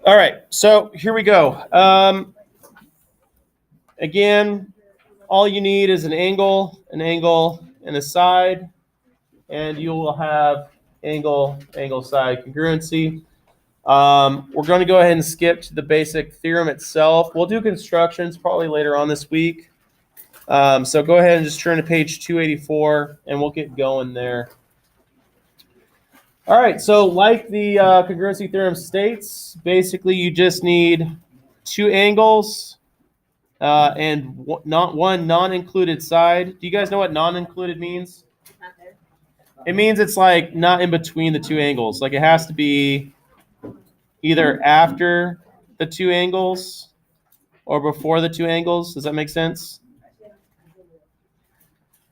All right, so here we go. Again, all you need is an angle, and a side, and you will have angle, side congruency. We're going to go ahead and skip to the basic theorem itself. We'll do constructions probably later on this week. So go ahead and just turn to page 284, and we'll get going there. All right, so like the congruency theorem states, basically you just need two angles and not one non-included side. Do you guys know what non-included means? It means it's like not in between the two angles. Like it has to be either after the two angles or before the two angles. Does that make sense?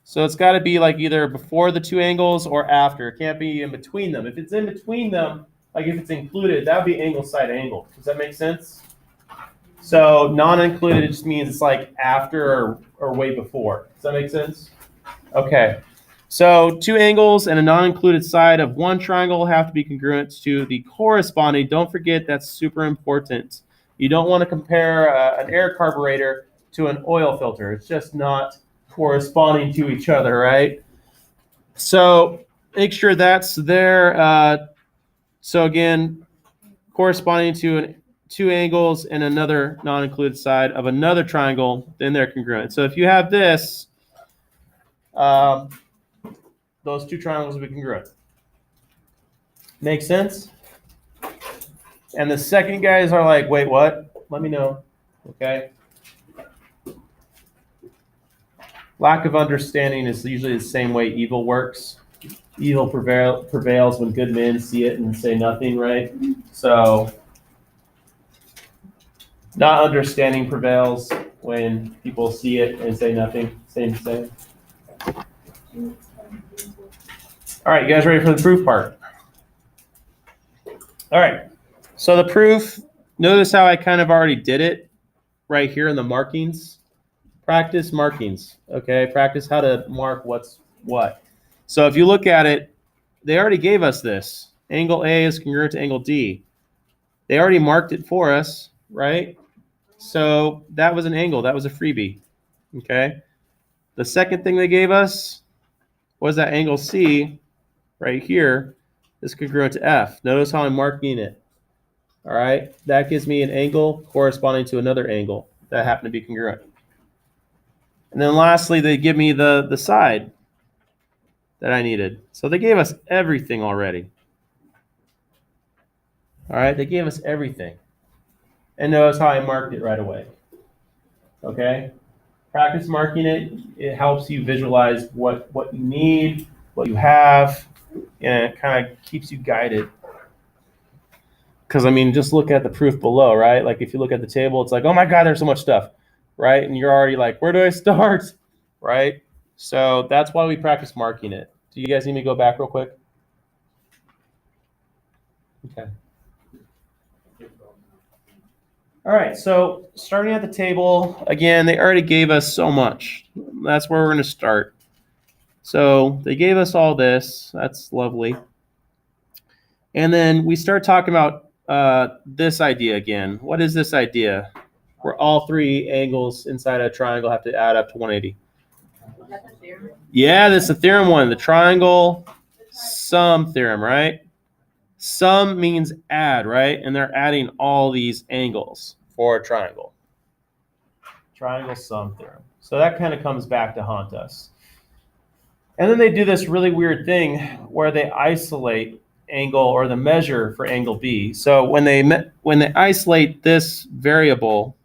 So it's got to be like either before the two angles or after. It can't be in between them. If it's in between them, like if it's included, that would be angle side angle. Does that make sense? So non-included just means it's like after or way before. Does that make sense? Okay. So two angles and a non-included side of one triangle have to be congruent to the corresponding. Don't forget, that's super important. You don't want to compare an air carburetor to an oil filter. It's just not corresponding to each other, right? So make sure that's there. So again, corresponding to two angles and another non-included side of another triangle, then they're congruent. So if you have this, those two triangles will be congruent. Make sense? And the second guys are like, wait, what? Let me know. Okay. Lack of understanding is usually the same way evil works. Evil prevails when good men see it and say nothing, right? So not understanding prevails when people see it and say nothing. Same. All right, you guys ready for the proof part? All right, so the proof, notice how I kind of already did it right here in the markings. Practice markings, okay? Practice how to mark what's what. So if you look at it, they already gave us this. Angle A is congruent to angle D. They already marked it for us, right? So that was an angle. That was a freebie, okay? The second thing they gave us was that angle C right here is congruent to F. Notice how I'm marking it, all right? That gives me an angle corresponding to another angle that happened to be congruent. And then lastly, they give me the side that I needed. So they gave us everything already. All right, they gave us everything. And notice how I marked it right away. Okay? Practice marking it. It helps you visualize what you need, what you have, and it kind of keeps you guided. Because, I mean, just look at the proof below, right? Like if you look at the table, it's like, oh my God, there's so much stuff. Right? And you're already like, where do I start? Right? So that's why we practice marking it. Do you guys need me to go back real quick? Okay. All right, so starting at the table, again, they already gave us so much. That's where we're going to start. So they gave us all this. That's lovely. And then we start talking about this idea again. What is this idea? Where all three angles inside a triangle have to add up to 180. That's the theorem? Yeah, that's the theorem one, the triangle sum theorem, right? Sum means add, right? And they're adding all these angles for a triangle. Triangle sum theorem. So that kind of comes back to haunt us. And then they do this really weird thing where they isolate angle or the measure for angle B. So when they isolate this variable,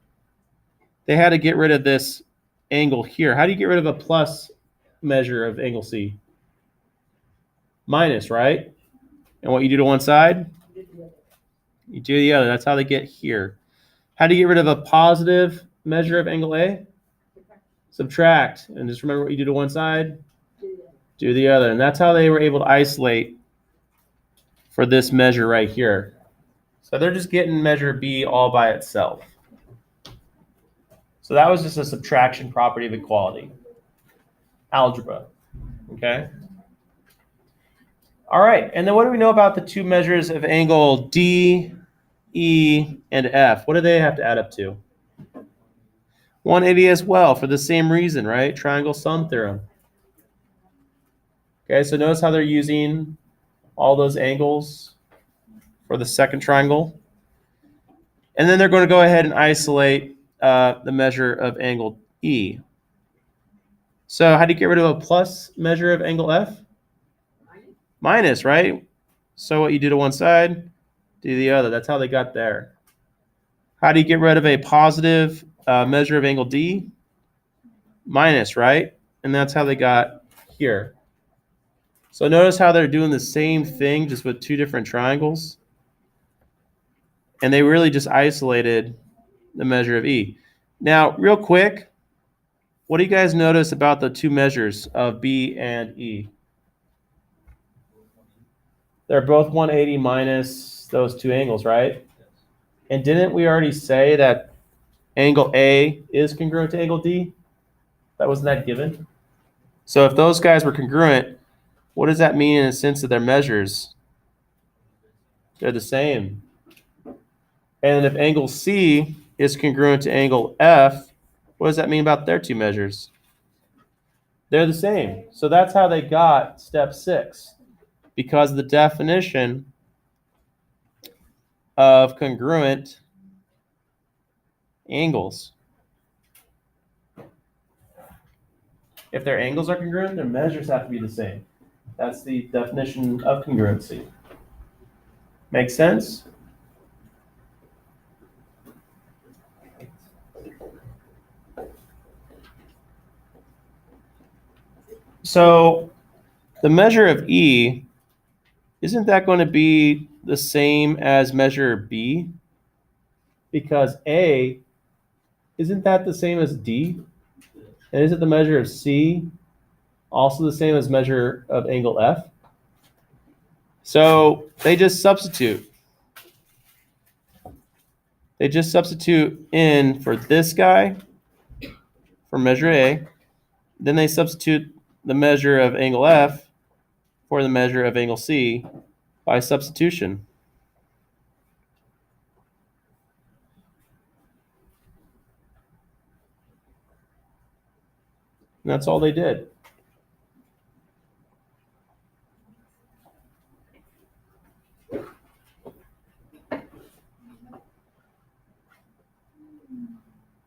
they had to get rid of this angle here. How do you get rid of a plus measure of angle C? Minus, right? And what you do to one side? You do the other. That's how they get here. How do you get rid of a positive measure of angle A? Subtract. And just remember what you do to one side? Do the other. And that's how they were able to isolate for this measure right here. So they're just getting measure B all by itself. So that was just a subtraction property of equality. Algebra. Okay? All right, and then what do we know about the two measures of angle D, E, and F? What do they have to add up to? 180 as well, for the same reason, right? Triangle sum theorem. Okay, so notice how they're using all those angles for the second triangle. And then they're going to go ahead and isolate the measure of angle E. So how do you get rid of a plus measure of angle F? Minus, right? So what you do to one side, do the other. That's how they got there. How do you get rid of a positive measure of angle D? Minus, right? And that's how they got here. So notice how they're doing the same thing just with two different triangles. And they really just isolated the measure of E. Now, real quick, what do you guys notice about the two measures of B and E? They're both 180 minus those two angles, right? And didn't we already say that angle A is congruent to angle D? Wasn't that given? So if those guys were congruent, what does that mean in the sense of their measures? They're the same. And if angle C is congruent to angle F, what does that mean about their two measures? They're the same. So that's how they got step 6, because of the definition of congruent angles. If their angles are congruent, their measures have to be the same. That's the definition of congruency. Make sense? So the measure of E, isn't that going to be the same as measure B? Because A, isn't that the same as D? And isn't the measure of C also the same as measure of angle F? So they just substitute. They just substitute in for this guy for measure A. Then they substitute the measure of angle F for the measure of angle C by substitution. And that's all they did.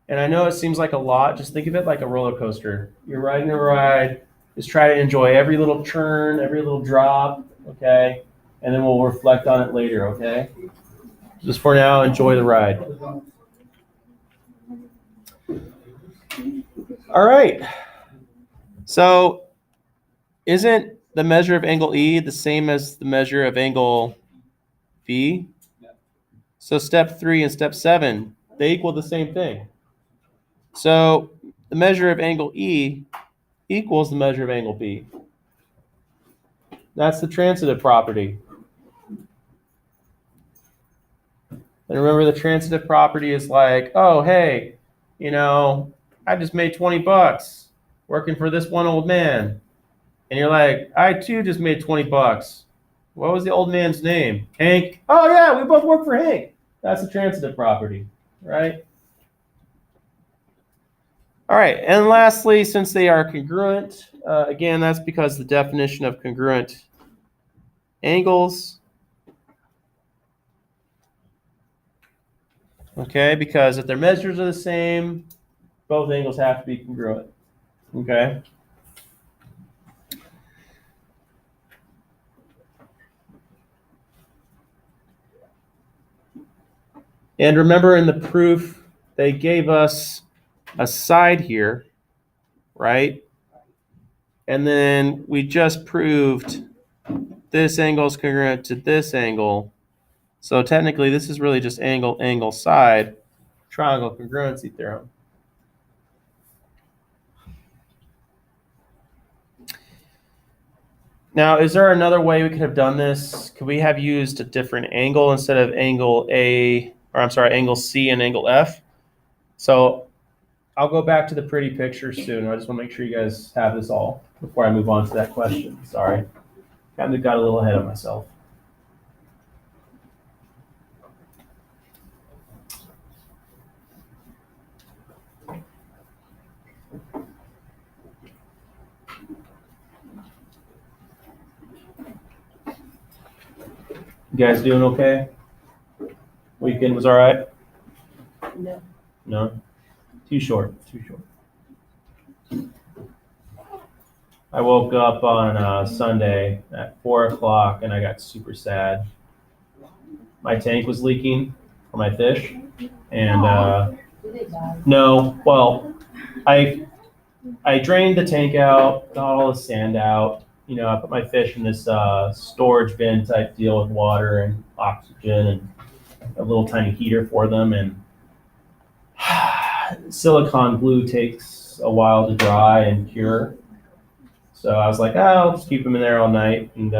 And I know it seems like a lot. Just think of it like a roller coaster. You're riding a ride. Just try to enjoy every little turn, every little drop, okay? And then we'll reflect on it later, okay? Just for now, enjoy the ride. All right. So isn't the measure of angle E the same as the measure of angle B? So step 3 and step 7, they equal the same thing. So the measure of angle E equals the measure of angle B. That's the transitive property. And remember, the transitive property is like, oh, hey, I just made 20 bucks working for this one old man. And you're like, I too just made 20 bucks. What was the old man's name? Hank. Oh, yeah, we both work for Hank. That's the transitive property, right? All right, and lastly, since they are congruent, again, that's because the definition of congruent angles. Okay, because if their measures are the same, both angles have to be congruent. Okay. And remember, in the proof, they gave us a side here, right? And then we just proved this angle is congruent to this angle. So technically, this is really just angle, angle, side, triangle congruency theorem. Now, is there another way we could have done this? Could we have used a different angle instead of angle angle C and angle F? So I'll go back to the pretty picture soon. I just want to make sure you guys have this all before I move on to that question. Sorry. Kind of got a little ahead of myself. You guys doing okay? Weekend was all right? No. No? Too short. I woke up on Sunday at 4 o'clock and I got super sad. My tank was leaking for my fish. And Did they die? no, well, I drained the tank out, got all the sand out. You know, I put my fish in this storage bin type deal with water and oxygen and a little tiny heater for them. And silicone glue takes a while to dry and cure. So I was like, I'll just keep them in there all night and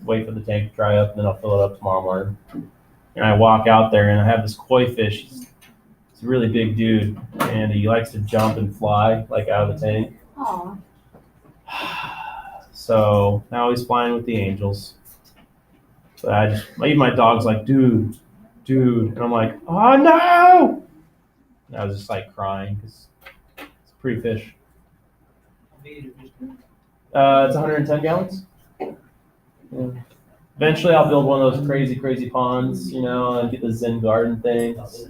wait for the tank to dry up, and then I'll fill it up tomorrow morning. And I walk out there, and I have this koi fish. He's a really big dude, and he likes to jump and fly, like out of the tank. Aw. So now he's flying with the angels. But even my dog's like, dude. And I'm like, oh no! And I was just like crying because it's a pretty fish. It's 110 gallons. Yeah. Eventually, I'll build one of those crazy ponds, you know, and get the Zen garden things.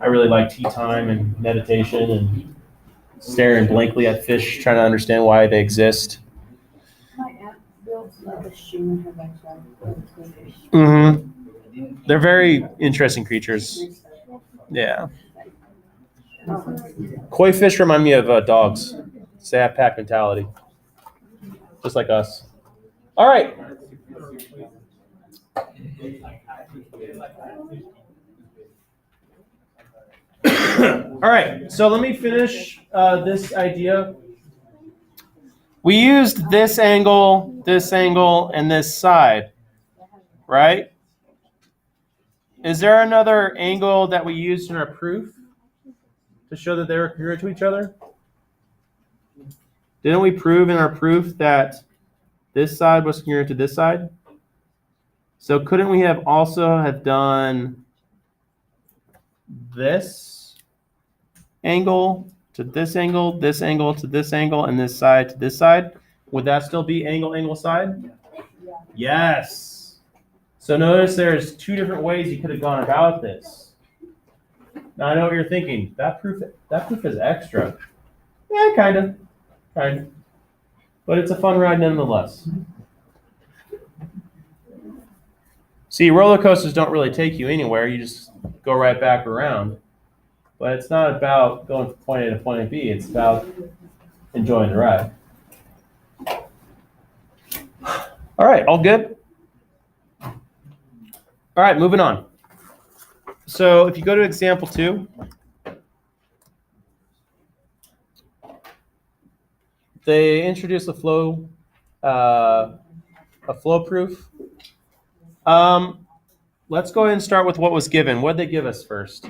I really like tea time and meditation and staring blankly at fish, trying to understand why they exist. My aunt built like a shoe in her backyard for the fish. Mm-hmm. They're very interesting creatures. Yeah. Koi fish remind me of dogs. They have pack mentality, just like us. All right. All right, so let me finish this idea. We used this angle, and this side, right? Is there another angle that we used in our proof to show that they were congruent to each other? Didn't we prove in our proof that this side was congruent to this side? So couldn't we have also have done this angle to this angle to this angle, and this side to this side? Would that still be angle, side? Yeah. Yes. So notice there's two different ways you could have gone about this. Now I know what you're thinking. That proof is extra. Yeah, kind of. But it's a fun ride nonetheless. See, roller coasters don't really take you anywhere. You just go right back around. But it's not about going from point A to point B. It's about enjoying the ride. All right, all good? All right, moving on. So if you go to example 2, they introduce a flow proof. Let's go ahead and start with what was given. What did they give us first?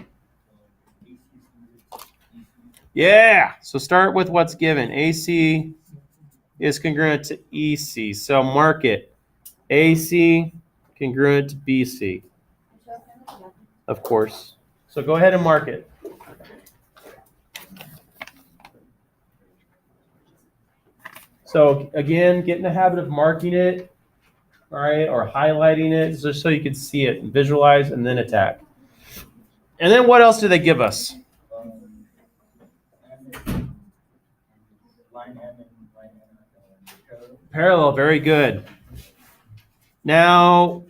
Yeah, so start with what's given. AC is congruent to EC. So mark it. AC congruent to BC. Of course. So go ahead and mark it. So again, get in the habit of marking it, all right, or highlighting it just so you can see it and visualize and then attack. And then what else do they give us? Parallel, very good. Now,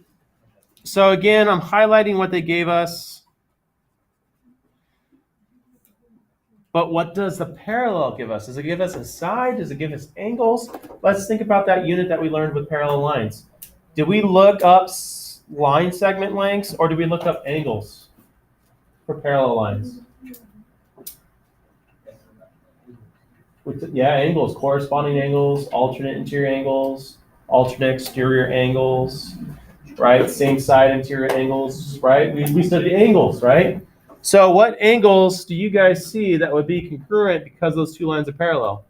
so again, I'm highlighting what they gave us. But what does the parallel give us? Does it give us a side? Does it give us angles? Let's think about that unit that we learned with parallel lines. Did we look up line segment lengths, or did we look up angles for parallel lines? Yeah, angles, corresponding angles, alternate interior angles, alternate exterior angles, right? Same side interior angles, right? We studied angles, right? So what angles do you guys see that would be congruent because those two lines are parallel?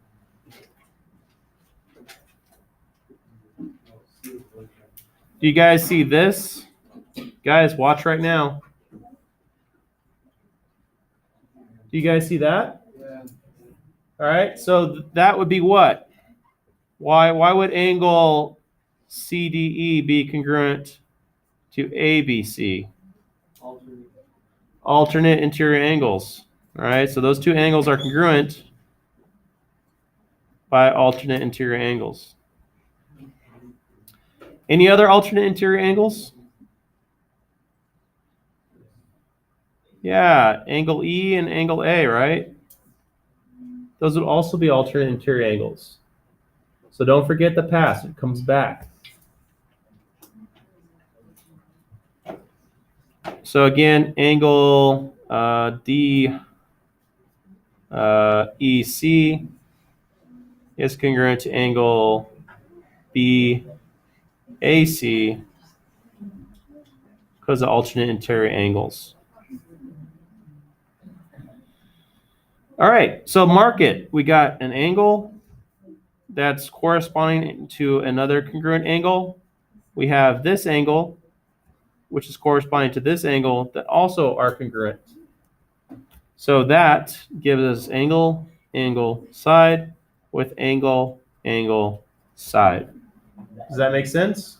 Do you guys see this? Guys, watch right now. Do you guys see that? Yeah. All right, so that would be what? Why would angle CDE be congruent to ABC? Alternate interior angles. All right, so those two angles are congruent by alternate interior angles. Any other alternate interior angles? Yeah, angle E and angle A, right? Those would also be alternate interior angles. So don't forget the past, it comes back. So again, angle DEC is congruent to angle BAC because of alternate interior angles. All right, so mark it. We got an angle that's corresponding to another congruent angle. We have this angle, which is corresponding to this angle, that also are congruent. So that gives us angle, angle, side with angle, angle, side. Does that make sense?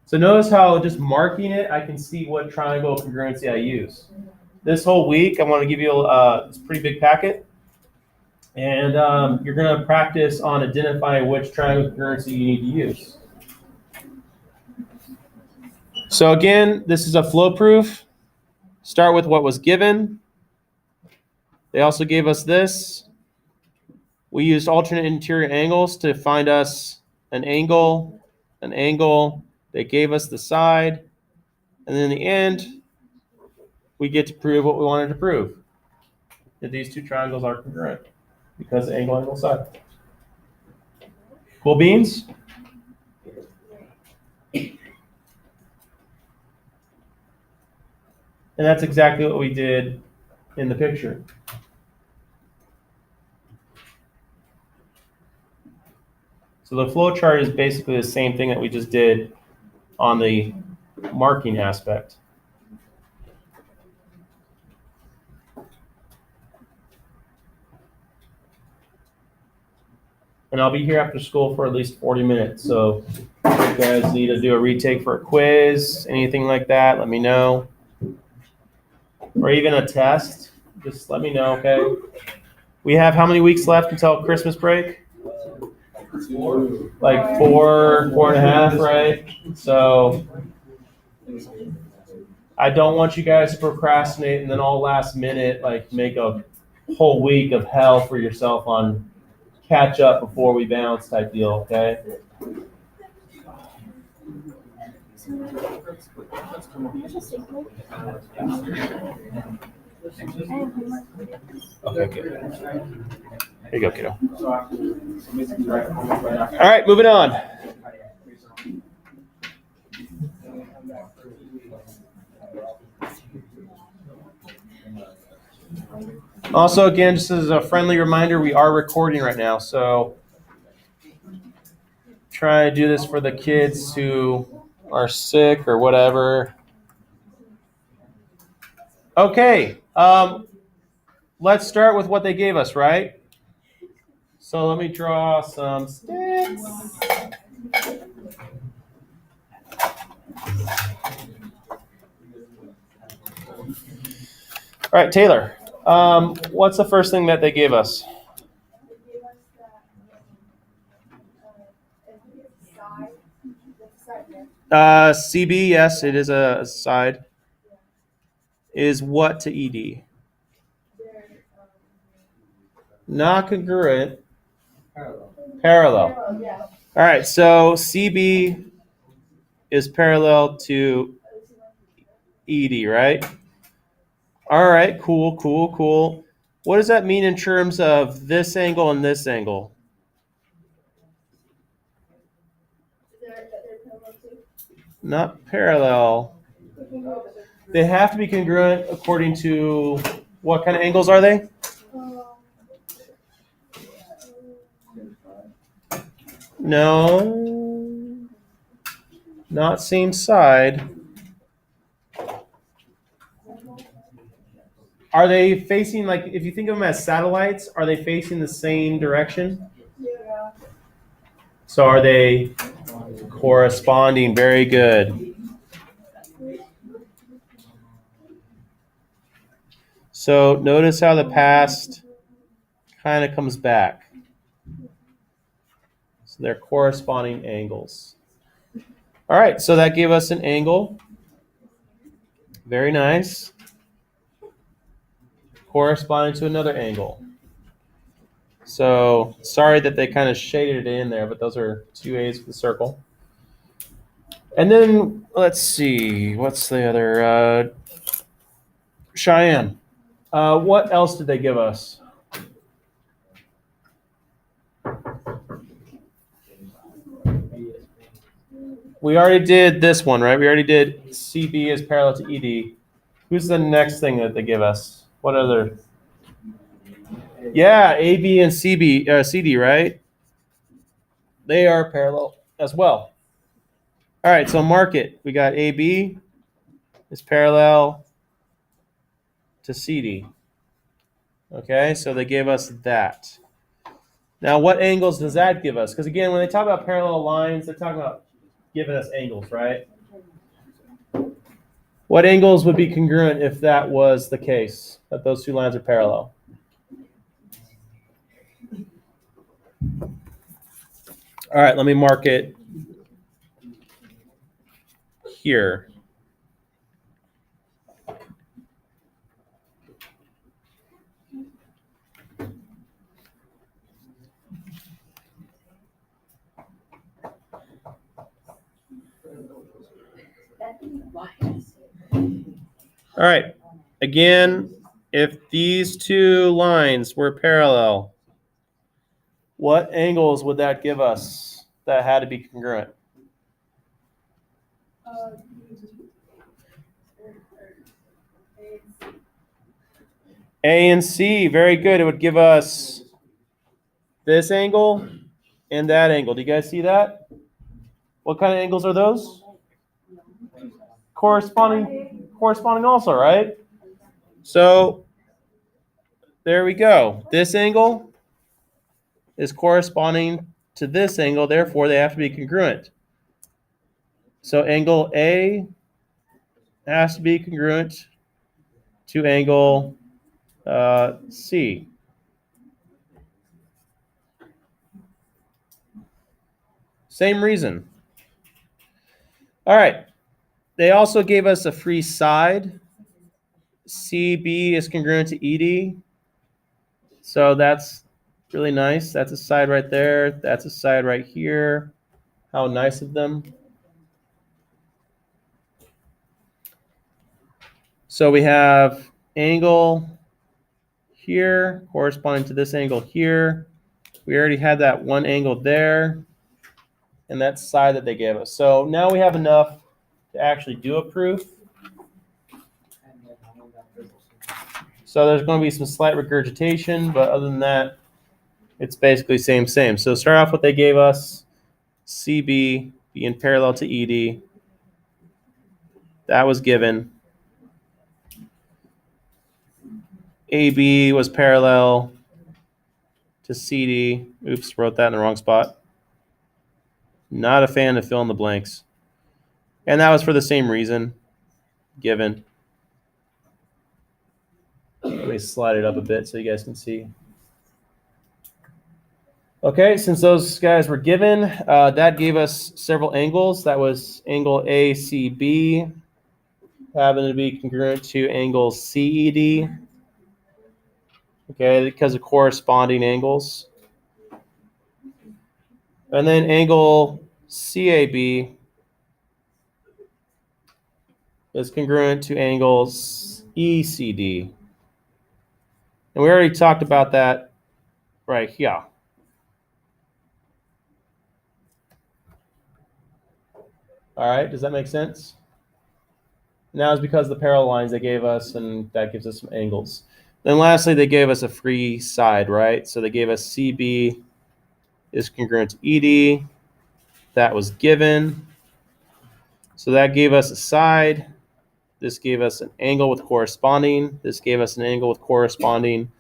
So notice how just marking it, I can see what triangle congruency I use. This whole week, I want to give you this pretty big packet. And you're going to practice on identifying which triangle congruency you need to use. So again, this is a flow proof. Start with what was given. They also gave us this. We used alternate interior angles to find us an angle. They gave us the side. And then in the end, we get to prove what we wanted to prove. That these two triangles are congruent because angle, angle, side. Cool beans? And that's exactly what we did in the picture. So the flow chart is basically the same thing that we just did on the marking aspect. And I'll be here after school for at least 40 minutes. So if you guys need to do a retake for a quiz, anything like that, let me know. Or even a test, just let me know, okay? We have how many weeks left until Christmas break? Like four and a half, right? So I don't want you guys to procrastinate and then all last minute, like make a whole week of hell for yourself on catch up before we bounce type deal, okay? Okay, good. Here you go, kiddo. All right, moving on. Also, again, just as a friendly reminder, we are recording right now, so try to do this for the kids who are sick or whatever. Okay, let's start with what they gave us, right? So let me draw some sticks. All right, Taylor, what's the first thing that they gave us? CB, yes, it is a side. Is what to ED? Not congruent. Parallel. All right, so CB is parallel to ED, right? All right, cool. What does that mean in terms of this angle and this angle? Not parallel. They have to be congruent according to what kind of angles are they? No. not same side. Are they facing, like, if you think of them as satellites, are they facing the same direction? Yeah. So are they corresponding? Very good. So notice how the past kind of comes back. So they're corresponding angles. All right, so that gave us an angle. Very nice. Corresponding to another angle. So sorry that they kind of shaded it in there, but those are 2A's for the circle. And then let's see, what's the other? Cheyenne. What else did they give us? We already did this one, right? We already did CB is parallel to ED. Who's the next thing that they give us? What other? Yeah, AB and CD, right? They are parallel as well. All right, so mark it. We got AB is parallel to CD. Okay, so they gave us that. Now, what angles does that give us? Because again, when they talk about parallel lines, they're talking about giving us angles, right? What angles would be congruent if that was the case, that those two lines are parallel? All right, let me mark it here. All right, again, if these two lines were parallel, what angles would that give us that had to be congruent? A and C, very good. It would give us this angle and that angle. Do you guys see that? What kind of angles are those? Corresponding also, right? So there we go. This angle is corresponding to this angle, therefore they have to be congruent. So angle A has to be congruent to angle C. Same reason. All right. They also gave us a free side. CB is congruent to ED. So that's really nice. That's a side right there. That's a side right here. How nice of them. So we have angle here corresponding to this angle here. We already had that one angle there and that side that they gave us. So now we have enough to actually do a proof. So there's going to be some slight regurgitation, but other than that, it's basically same. So start off what they gave us, CB being parallel to ED. That was given. AB was parallel to CD. Oops, wrote that in the wrong spot. Not a fan of fill in the blanks. And that was for the same reason, given. Let me slide it up a bit so you guys can see. Okay, since those guys were given, that gave us several angles. That was angle ACB, happened to be congruent to angle CED. Okay, because of corresponding angles. And then angle CAB is congruent to angles ECD. And we already talked about that right here. All right, does that make sense? Now it's because of the parallel lines they gave us, and that gives us some angles. Then lastly, they gave us a free side, right? So they gave us CB is congruent to ED. That was given. So that gave us a side. This gave us an angle with corresponding. This gave us an angle with corresponding.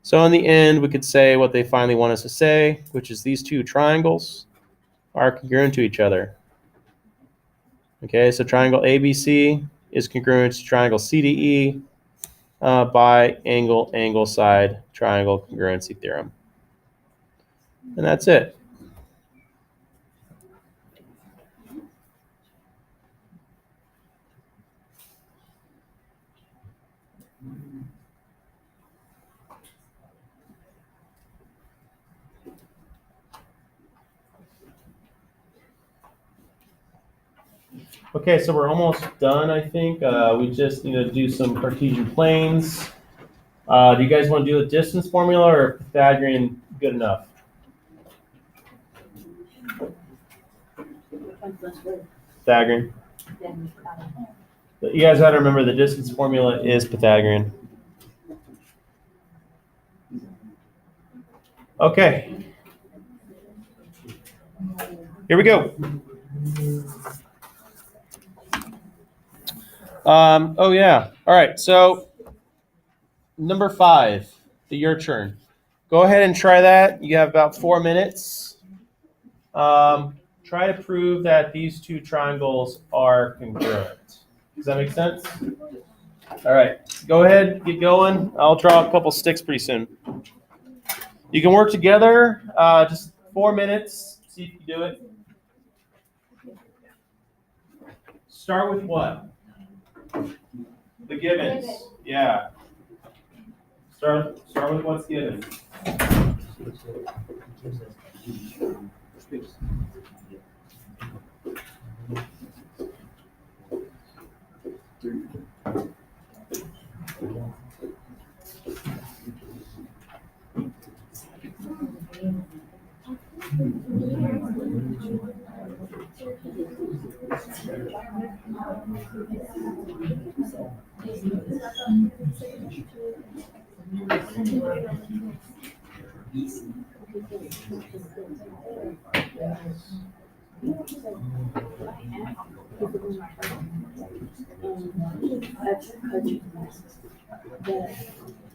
So in the end, we could say what they finally want us to say, which is these two triangles are congruent to each other. Okay, so triangle ABC is congruent to triangle CDE by angle side triangle congruency theorem. And that's it. Okay, so we're almost done, I think. We just need to do some Cartesian planes. Do you guys want to do a distance formula or Pythagorean good enough? Pythagorean. But you guys got to remember the distance formula is Pythagorean. Okay. Here we go. Oh yeah. All right. So number 5, your turn. Go ahead and try that. You have about 4 minutes. Try to prove that these two triangles are congruent. Does that make sense? All right. Go ahead. Get going. I'll draw a couple sticks pretty soon. You can work together. Just 4 minutes. See if you do it. Start with what? The givens. Yeah. Start with what's given.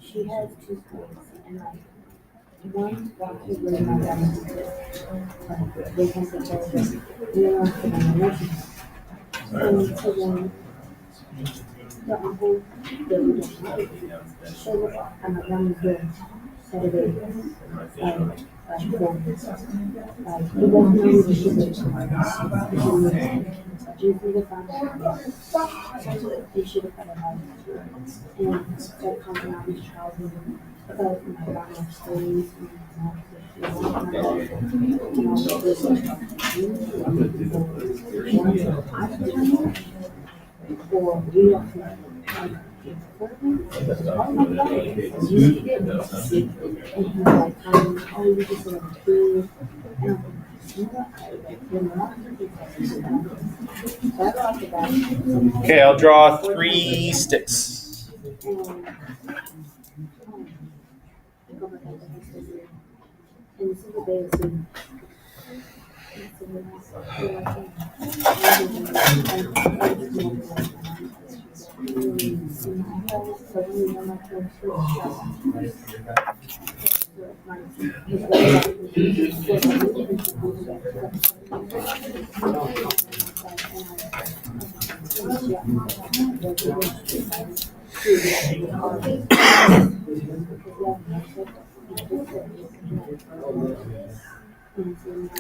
She has 2 schools, and like one walks over my grandma's they can take care of it. And then also my nursing home. And so then the uncle goes to show up at my grandma's door Saturday, then he doesn't know who the shit is. Do you think if they should have had a house and start coming out these trials about my grandma's stories or read off Okay, I'll draw 3 sticks.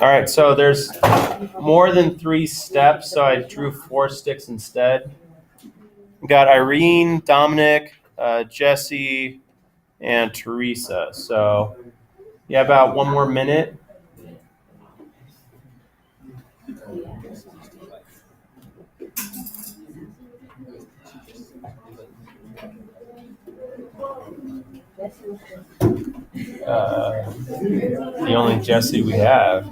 All right, so there's more than 3 steps, so I drew 4 sticks instead. We got Irene, Dominic, Jesse, and Teresa. So yeah, about 1 more minute. The only Jesse we have.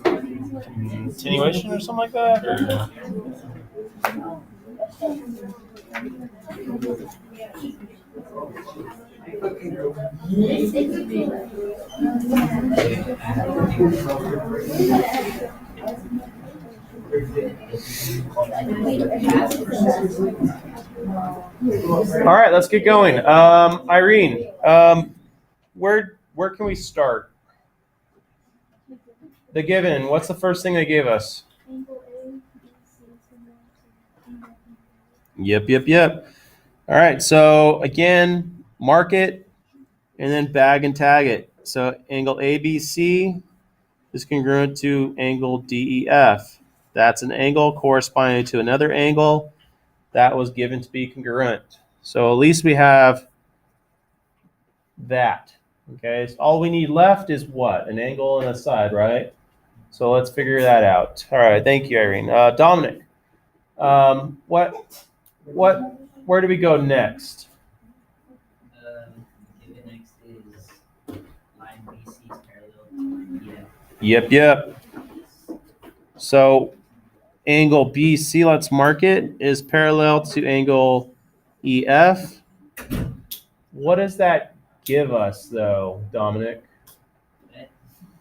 Continuation or something like that? Or? All right, let's get going. Irene, where can we start? The given. What's the first thing they gave us? Yep. All right, so again, mark it and then bag and tag it. So angle ABC is congruent to angle DEF. That's an angle corresponding to another angle that was given to be congruent. So at least we have that. Okay, so all we need left is what? An angle and a side, right? So let's figure that out. All right, thank you, Irene. Dominic, where do we go next? Given next is line BC is parallel to Yep. So angle BC, let's mark it, is parallel to angle EF. What does that give us, though, Dominic?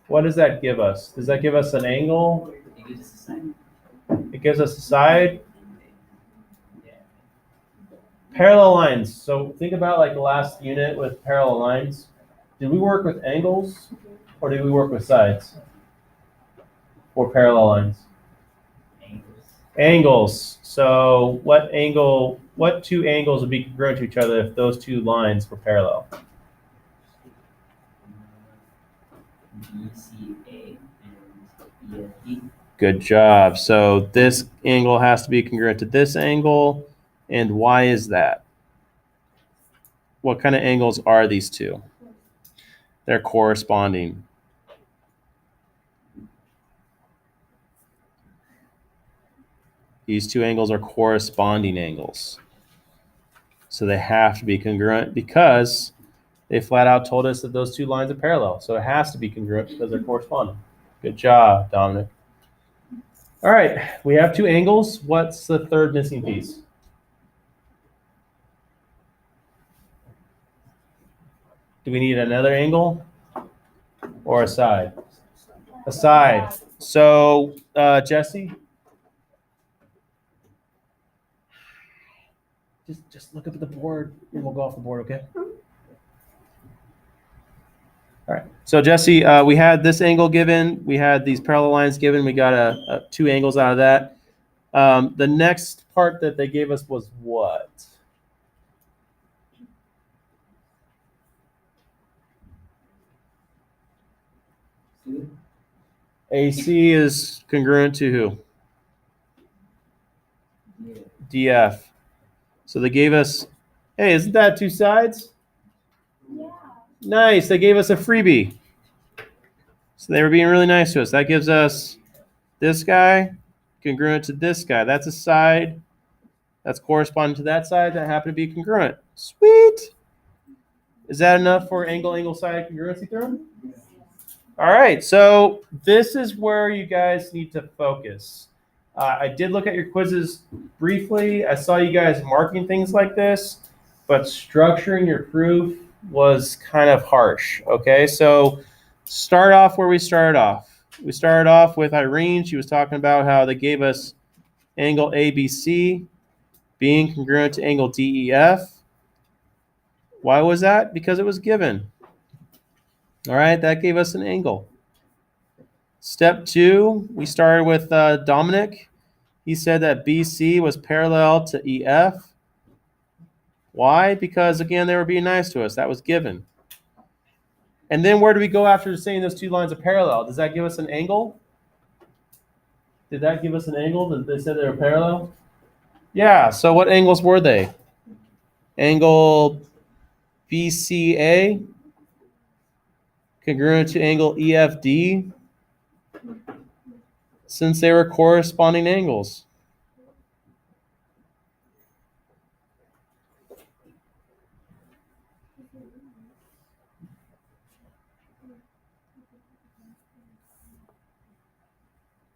What does that give us? Does that give us an angle? It gives us a side. It gives us a side. Parallel lines. So think about like the last unit with parallel lines. Did we work with angles or did we work with sides for parallel lines? Angles. So what two angles would be congruent to each other if those two lines were parallel? BCA and EFD. Good job. So this angle has to be congruent to this angle. And why is that? What kind of angles are these two? They're corresponding. These two angles are corresponding angles. So they have to be congruent because they flat out told us that those two lines are parallel. So it has to be congruent because they're corresponding. Good job, Dominic. All right, we have two angles. What's the third missing piece? Do we need another angle or a side? A side. So, Jesse? Just look up at the board and we'll go off the board, okay? All right. So Jesse, we had this angle given. We had these parallel lines given. We got two angles out of that. The next part that they gave us was what? AC is congruent to who? DF. So they gave us, hey, isn't that two sides? Yeah. Nice. They gave us a freebie. So they were being really nice to us. That gives us this guy congruent to this guy. That's a side that's corresponding to that side that happened to be congruent. Sweet. Is that enough for angle side congruency theorem? All right. So this is where you guys need to focus. I did look at your quizzes briefly. I saw you guys marking things like this, but structuring your proof was kind of harsh. Okay, so start off where we started off. We started off with Irene. She was talking about how they gave us angle ABC being congruent to angle DEF. Why was that? Because it was given. All right, that gave us an angle. Step 2, we started with Dominic. He said that BC was parallel to EF. Why? Because, again, they were being nice to us. That was given. And then where do we go after saying those two lines are parallel? Does that give us an angle? Did that give us an angle that they said they were parallel? Yeah, so what angles were they? Angle BCA congruent to angle EFD, since they were corresponding angles.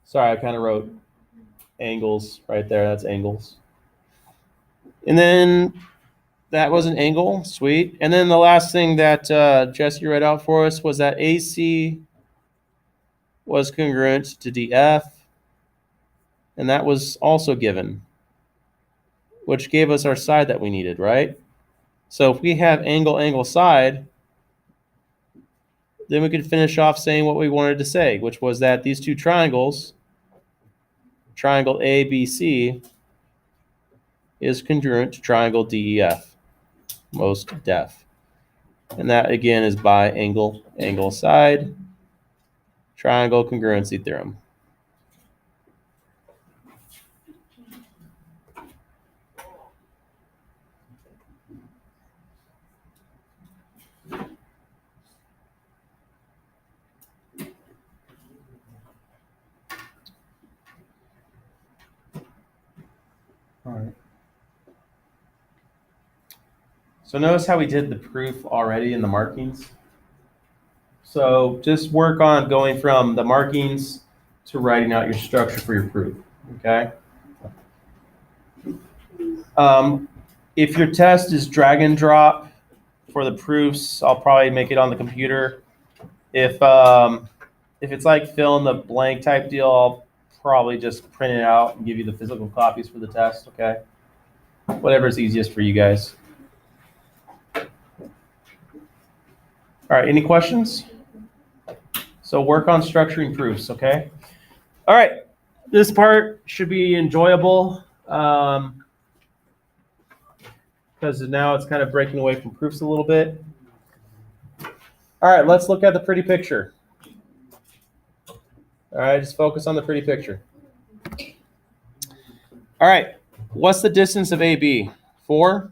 Sorry, I kind of wrote angles right there. That's angles. And then that was an angle. Sweet. And then the last thing that Jesse read out for us was that AC was congruent to DF. and that was also given, which gave us our side that we needed, right? So if we have angle, angle, side, then we could finish off saying what we wanted to say, which was that these two triangles, triangle ABC, is congruent to triangle DEF, most def. And that, again, is by angle, angle, side, triangle congruency theorem. All right. So notice how we did the proof already in the markings. So just work on going from the markings to writing out your structure for your proof, okay? If your test is drag and drop for the proofs, I'll probably make it on the computer. If it's like fill in the blank type deal, I'll probably just print it out and give you the physical copies for the test, okay? Whatever's easiest for you guys. All right, any questions? So work on structuring proofs, okay? All right, this part should be enjoyable because now it's kind of breaking away from proofs a little bit. All right, let's look at the pretty picture. All right, just focus on the pretty picture. All right, what's the distance of AB? 4?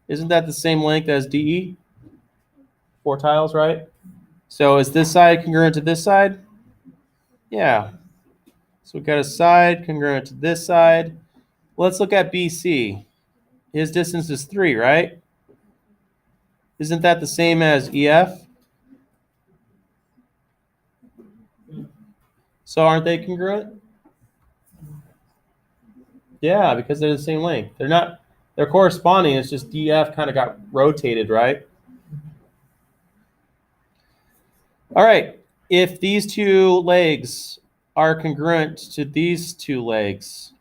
Isn't that the same length as DE? 4 tiles, right? So is this side congruent to this side? Yeah. So we've got a side congruent to this side. Let's look at BC. His distance is 3, right? Isn't that the same as EF? So aren't they congruent? Yeah, because they're the same length. They're corresponding. It's just DF kind of got rotated, right? All right. If these two legs are congruent to these two legs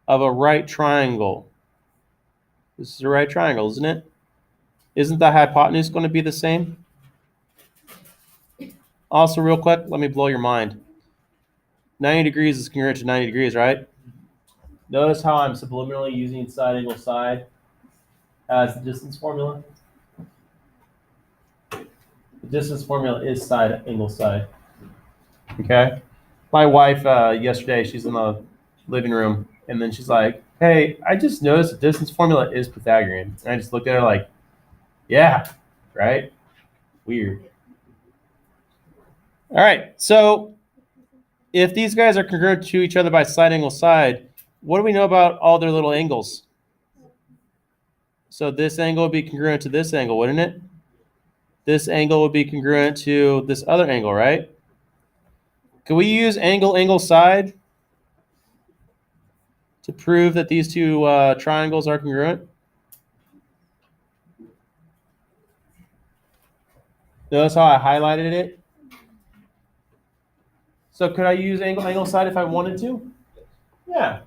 of a right triangle, this is a right triangle, isn't it? Isn't the hypotenuse going to be the same? Also, real quick, let me blow your mind. 90 degrees is congruent to 90 degrees, right? Notice how I'm subliminally using side angle side as the distance formula. The distance formula is side angle side. Okay? My wife, yesterday, she's in the living room, and then she's like, hey, I just noticed the distance formula is Pythagorean. And I just looked at her like, yeah, right? Weird. All right, so if these guys are congruent to each other by side angle side, what do we know about all their little angles? So this angle would be congruent to this angle, wouldn't it? This angle would be congruent to this other angle, right? Can we use angle, angle, side to prove that these two triangles are congruent? Notice how I highlighted it? So could I use angle, angle, side if I wanted to? Yeah.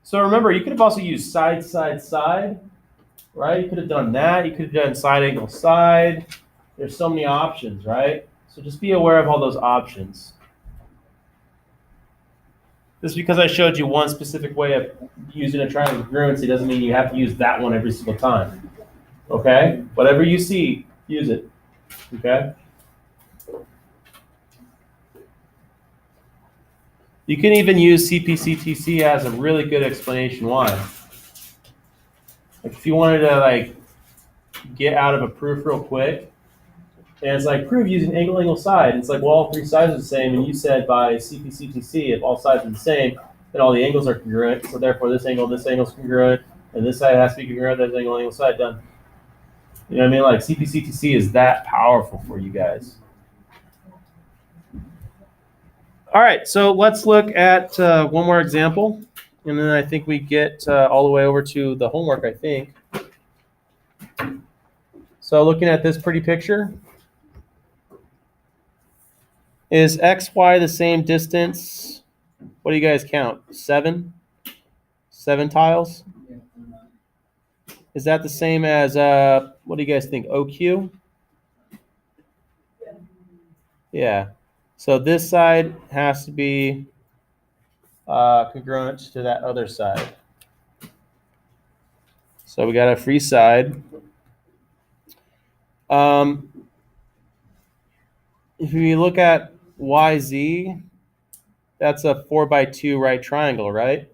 So remember, you could have also used side, side, side, right? You could have done that. You could have done side, angle, side. There's so many options, right? So just be aware of all those options. Just because I showed you one specific way of using a triangle congruency doesn't mean you have to use that one every single time. Okay? Whatever you see, use it. Okay? You can even use CPCTC as a really good explanation why. Like if you wanted to like get out of a proof real quick, and it's like prove using angle, angle, side. It's like, well, all 3 sides are the same, and you said by CPCTC, if all sides are the same, then all the angles are congruent. So therefore, this angle is congruent, and this side has to be congruent. There's angle, angle, side done. You know what I mean? Like CPCTC is that powerful for you guys. All right, so let's look at one more example, and then I think we get all the way over to the homework, I think. So looking at this pretty picture, is XY the same distance What do you guys count? 7? 7 tiles? Is that the same as, what do you guys think, OQ? Yeah. So this side has to be congruent to that other side. So we got a free side. If you look at YZ, that's a 4x2 right triangle, right?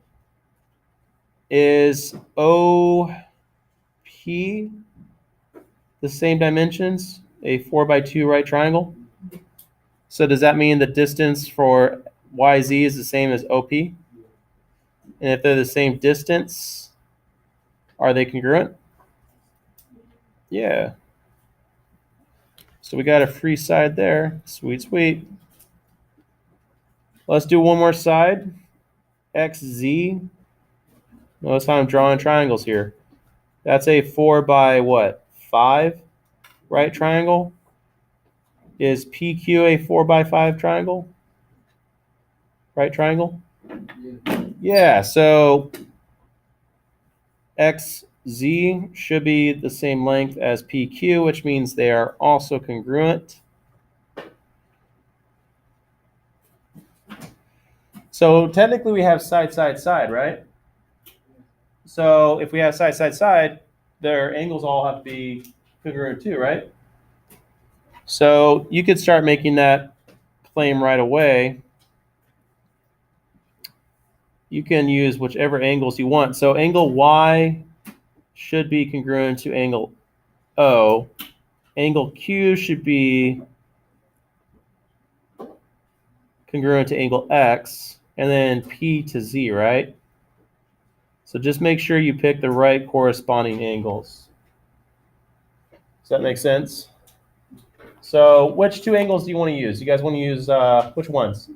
Is OP the same dimensions, a 4x2 right triangle? So does that mean the distance for YZ is the same as OP? And if they're the same distance, are they congruent? Yeah. So we got a free side there. Sweet, sweet. Let's do one more side. XZ. Notice how I'm drawing triangles here. That's a 4 by what? 5 right triangle. Is PQ a 4 by 5 triangle? Right triangle? Yeah, so XZ should be the same length as PQ, which means they are also congruent. So technically we have side, side, side, right? So if we have side, side, side, their angles all have to be congruent too, right? So you could start making that claim right away. You can use whichever angles you want. So angle Y should be congruent to angle O. Angle Q should be congruent to angle X, and then P to Z, right? So just make sure you pick the right corresponding angles. Does that make sense? So which 2 angles do you want to use? You guys want to use which ones?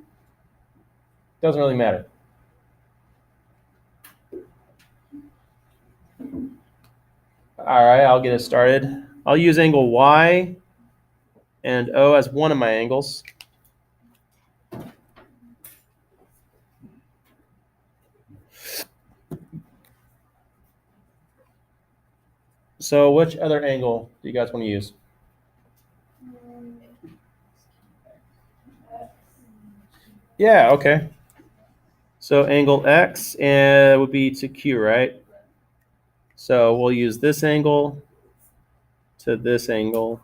Doesn't really matter. All right, I'll get it started. I'll use angle Y and O as one of my angles. So which other angle do you guys want to use? Yeah, okay. So angle X would be to Q, right? So we'll use this angle to this angle.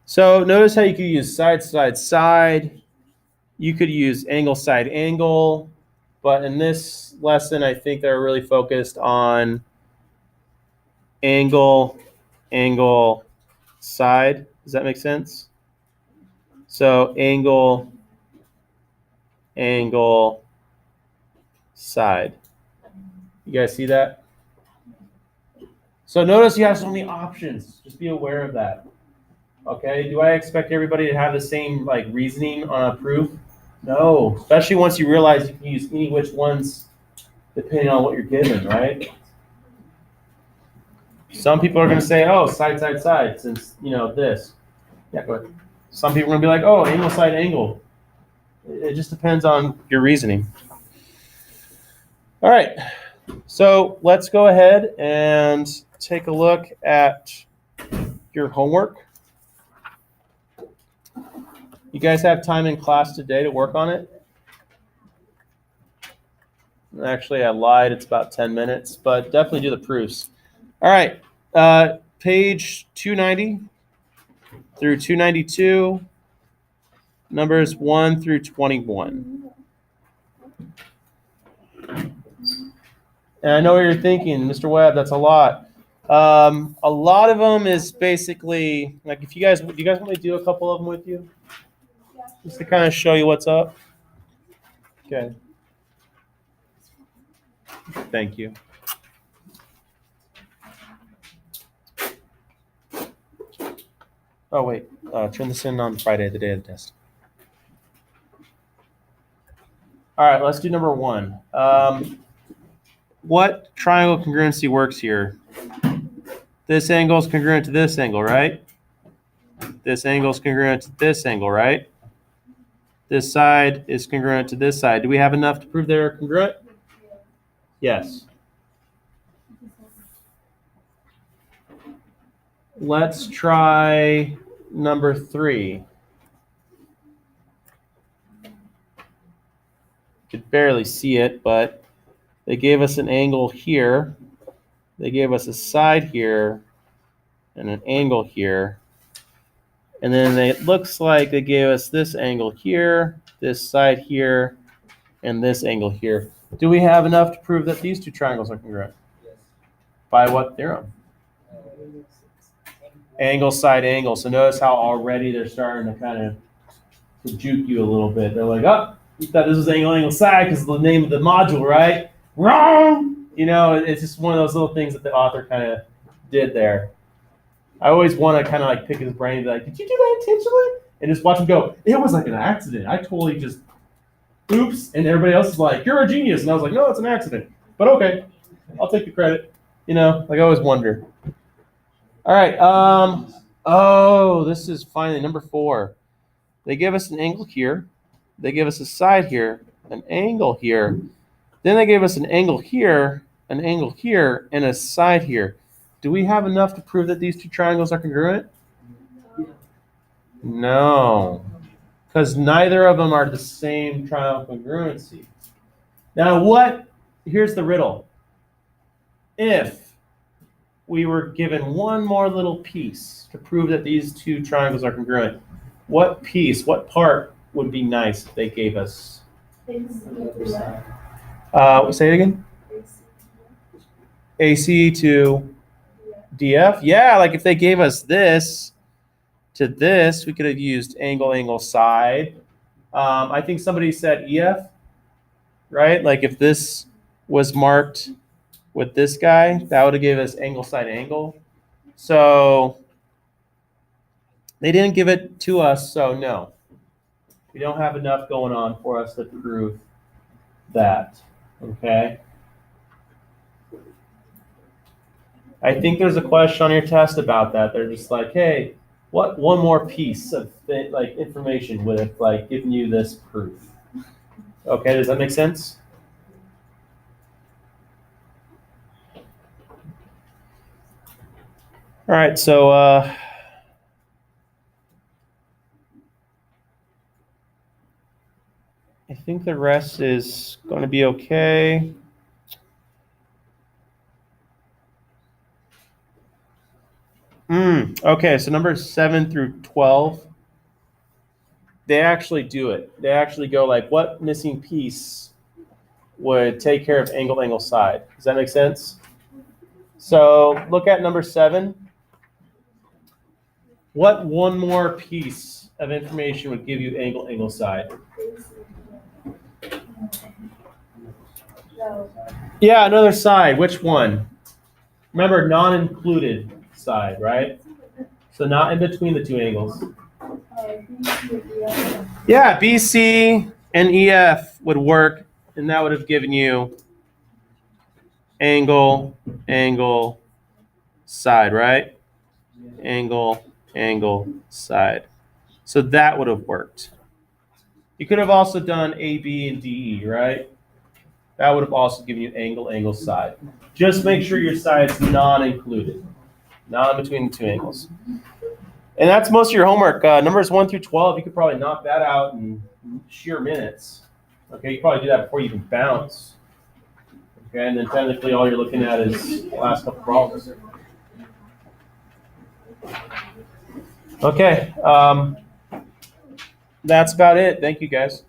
So notice how you could use side, side, side. You could use angle, side, angle. But in this lesson, I think they're really focused on angle, angle, side. Does that make sense? So angle, angle, side. You guys see that? So notice you have so many options. Just be aware of that. Okay, do I expect everybody to have the same like reasoning on a proof? No, especially once you realize you can use any which ones depending on what you're given, right? Some people are going to say, oh, side, side, side, since, you know, this. Yeah, go ahead. Some people are going to be like, oh, angle, side, angle. It just depends on your reasoning. All right, so let's go ahead and take a look at your homework. You guys have time in class today to work on it? Actually, I lied. It's about 10 minutes, but definitely do the proofs. All right, page 290 through 292, numbers 1 through 21. And I know what you're thinking, Mr. Webb, that's a lot. A lot of them is basically, like if you guys, do you guys want me to do a couple of them with you? Just to kind of show you what's up. Okay. Thank you. Oh, wait. Turn this in on Friday, the day of the test. All right, let's do number 1. What triangle congruency works here? This angle is congruent to this angle, right? This angle is congruent to this angle, right? This side is congruent to this side. Do we have enough to prove they're congruent? Yes. Let's try number 3. Could barely see it, but they gave us an angle here. They gave us a side here and an angle here. And then it looks like they gave us this angle here, this side here, and this angle here. Do we have enough to prove that these two triangles are congruent? Yes. By what theorem? Angle, side, angle. So notice how already they're starting to kind of juke you a little bit. They're like, oh, you thought this was angle, angle, side because of the name of the module, right? Wrong! You know, it's just one of those little things that the author kind of did there. I always want to kind of like pick his brain and be like, did you do that intentionally? And just watch him go, it was like an accident. I totally just, oops. And everybody else is like, you're a genius. And I was like, no, it's an accident. But okay, I'll take the credit. You know, like I always wonder. All right. Oh, this is finally number 4. They give us an angle here. They give us a side here, an angle here. Then they gave us an angle here, an angle here, and a side here. Do we have enough to prove that these two triangles are congruent? No, because neither of them are the same triangle congruency. Now here's the riddle. If we were given one more little piece to prove that these two triangles are congruent, what piece, what part would be nice if they gave us? Say it again. AC to DF? Yeah, like if they gave us this to this, we could have used angle, angle, side. I think somebody said EF, right? Like if this was marked with this guy, that would have given us angle, side, angle. So they didn't give it to us, so no. We don't have enough going on for us to prove that, okay? I think there's a question on your test about that. They're just like, hey, what one more piece of like information would have like given you this proof? Okay, does that make sense? All right, so I think the rest is going to be okay. Okay, so numbers 7 through 12, they actually do it. They actually go like, what missing piece would take care of angle, angle, side? Does that make sense? So look at number 7. What one more piece of information would give you angle, angle, side? Yeah, another side. Which one? Remember, non-included side, right? So not in between the two angles. Yeah, BC and EF would work, and that would have given you angle, angle, side, right? Angle, angle, side. So that would have worked. You could have also done AB and DE, right? That would have also given you angle, angle, side. Just make sure your side's non-included, not in between the two angles. And that's most of your homework. Numbers 1 through 12, you could probably knock that out in sheer minutes. Okay, you probably do that before you can bounce. Okay, and then technically all you're looking at is the last couple problems. Okay, that's about it. Thank you, guys.